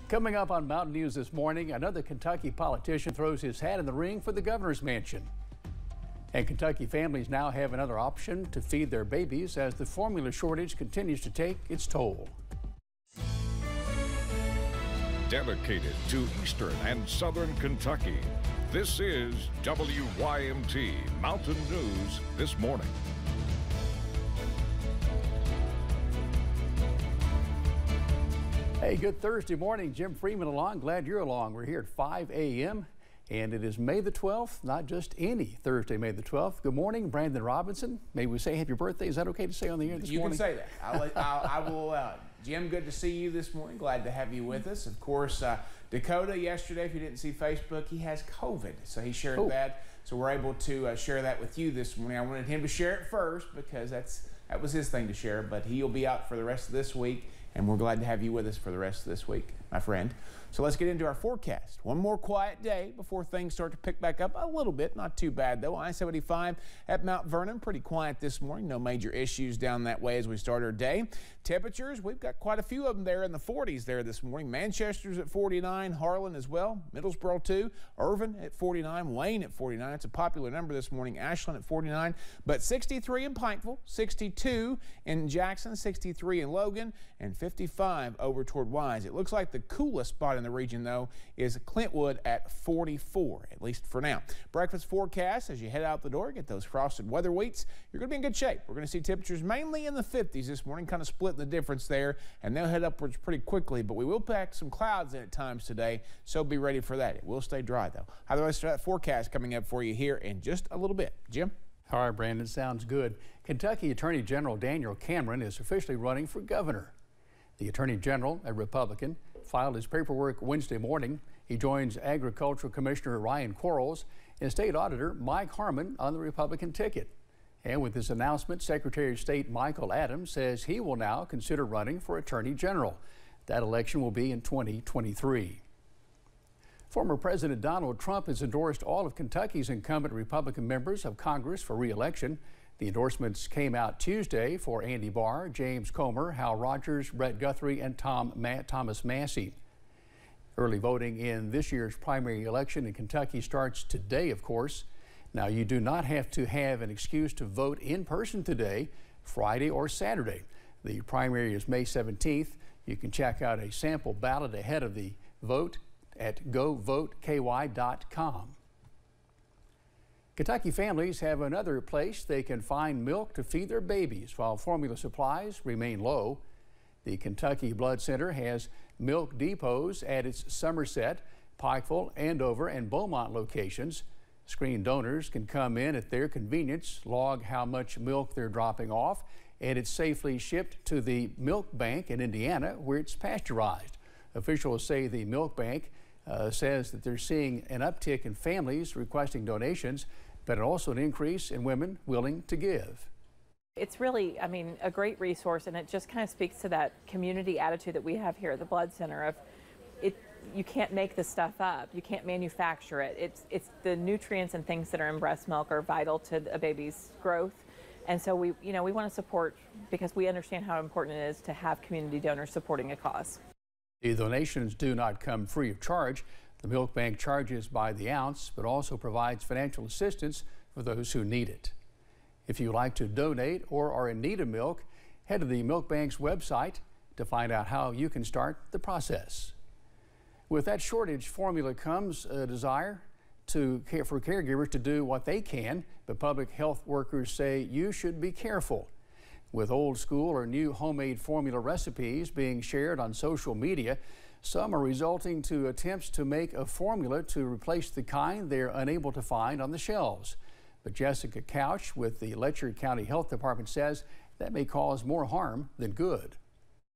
Coming up on Mountain News this morning, another Kentucky politician throws his hat in the ring for the governor's mansion. And Kentucky families now have another option to feed their babies as the formula shortage continues to take its toll. Dedicated to Eastern and Southern Kentucky, this is WYMT Mountain News This Morning. Hey, good Thursday morning. Jim Freeman along. Glad you're along. We're here at 5 a.m. and it is May the 12th, not just any Thursday, May the 12th. Good morning, Brandon Robinson. May we say happy birthday? Is that okay to say on the air this morning? You can say that. I will. Jim, good to see you this morning. Glad to have you with us. Of course, Dakota yesterday, if you didn't see Facebook, he has COVID, so he shared that. So we're able to share that with you this morning. I wanted him to share it first because that was his thing to share, but he'll be out for the rest of this week. And we're glad to have you with us for the rest of this week, my friend. So let's get into our forecast. One more quiet day before things start to pick back up a little bit. Not too bad, though. I-75 at Mount Vernon, pretty quiet this morning. No major issues down that way as we start our day. Temperatures, we've got quite a few of them there in the 40s there this morning. Manchester's at 49, Harlan as well, Middlesboro too, Irvin at 49, Wayne at 49. It's a popular number this morning. Ashland at 49, but 63 in Pikeville, 62 in Jackson, 63 in Logan, and 55 over toward Wise. It looks like the coolest spot in the region, though, is Clintwood at 44, at least for now. Breakfast forecast as you head out the door, get those frosted weather wheats. You're going to be in good shape. We're going to see temperatures mainly in the 50s this morning, kind of split the difference there, and they'll head upwards pretty quickly, but we will pack some clouds in at times today, so be ready for that. It will stay dry, though. How the rest of that forecast coming up for you here in just a little bit. Jim? All right, Brandon, sounds good. Kentucky Attorney General Daniel Cameron is officially running for governor. The Attorney General, a Republican, filed his paperwork Wednesday morning. He joins Agricultural Commissioner Ryan Quarles and State Auditor Mike Harmon on the Republican ticket. And with this announcement, Secretary of State Michael Adams says he will now consider running for Attorney General. That election will be in 2023. Former President Donald Trump has endorsed all of Kentucky's incumbent Republican members of Congress for re-election. The endorsements came out Tuesday for Andy Barr, James Comer, Hal Rogers, Brett Guthrie, and Thomas Massie. Early voting in this year's primary election in Kentucky starts today, of course. Now, you do not have to have an excuse to vote in person today, Friday or Saturday. The primary is May 17th. You can check out a sample ballot ahead of the vote at govoteky.com. Kentucky families have another place they can find milk to feed their babies while formula supplies remain low. The Kentucky Blood Center has milk depots at its Somerset, Pikeville, Andover, and Beaumont locations. Screened donors can come in at their convenience, log how much milk they're dropping off, and it's safely shipped to the milk bank in Indiana where it's pasteurized. Officials say the milk bank says that they're seeing an uptick in families requesting donations, but also an increase in women willing to give. It's really, a great resource, and it just kind of speaks to that community attitude that we have here at the Blood Center of you can't make this stuff up. You can't manufacture it. It's the nutrients and things that are in breast milk are vital to a baby's growth. And so we want to support because we understand how important it is to have community donors supporting a cause. The donations do not come free of charge. The milk bank charges by the ounce, but also provides financial assistance for those who need it. If you would like to donate or are in need of milk, head to the milk bank's website to find out how you can start the process. With that shortage formula comes a desire for caregivers to do what they can, but public health workers say you should be careful. With old school or new homemade formula recipes being shared on social media, some are resulting to attempts to make a formula to replace the kind they're unable to find on the shelves. But Jessica Couch with the Letcher County Health Department says that may cause more harm than good.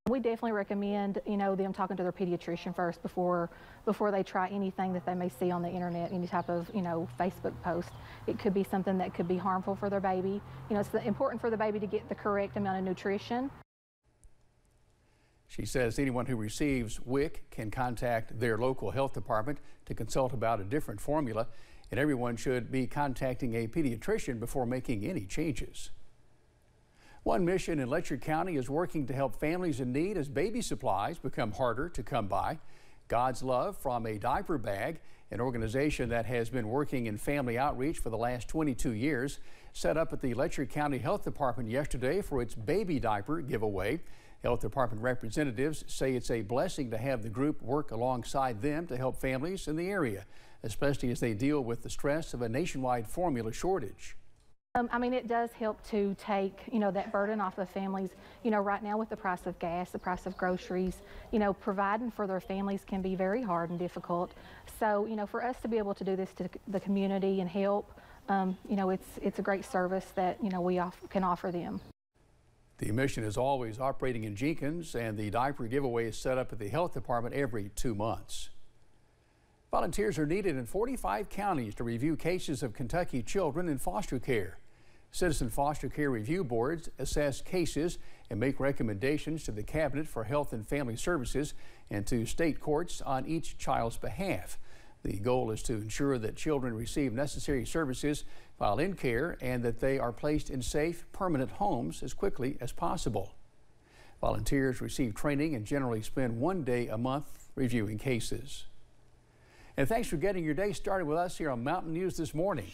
We definitely recommend, them talking to their pediatrician first before they try anything that they may see on the internet, any type of, Facebook post. It could be something that could be harmful for their baby. It's important for the baby to get the correct amount of nutrition. She says anyone who receives WIC can contact their local health department to consult about a different formula, and everyone should be contacting a pediatrician before making any changes. One mission in Letcher County is working to help families in need as baby supplies become harder to come by. God's Love from a Diaper Bag, an organization that has been working in family outreach for the last 22 years, set up at the Letcher County Health Department yesterday for its baby diaper giveaway. Health Department representatives say it's a blessing to have the group work alongside them to help families in the area, especially as they deal with the stress of a nationwide formula shortage. I mean, it does help to take, that burden off of families. Right now with the price of gas, the price of groceries, providing for their families can be very hard and difficult. So, for us to be able to do this to the community and help, it's a great service that, we can offer them. The mission is always operating in Jenkins, and the diaper giveaway is set up at the Health Department every 2 months. Volunteers are needed in 45 counties to review cases of Kentucky children in foster care. Citizen foster care review boards assess cases and make recommendations to the Cabinet for Health and Family Services and to state courts on each child's behalf. The goal is to ensure that children receive necessary services while in care and that they are placed in safe, permanent homes as quickly as possible. Volunteers receive training and generally spend 1 day a month reviewing cases. And thanks for getting your day started with us here on Mountain News This Morning.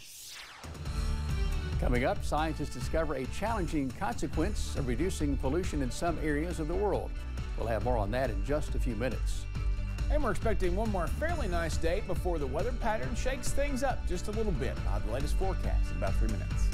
Coming up, scientists discover a challenging consequence of reducing pollution in some areas of the world. We'll have more on that in just a few minutes. And we're expecting one more fairly nice day before the weather pattern shakes things up just a little bit. I'll have the latest forecast in about 3 minutes.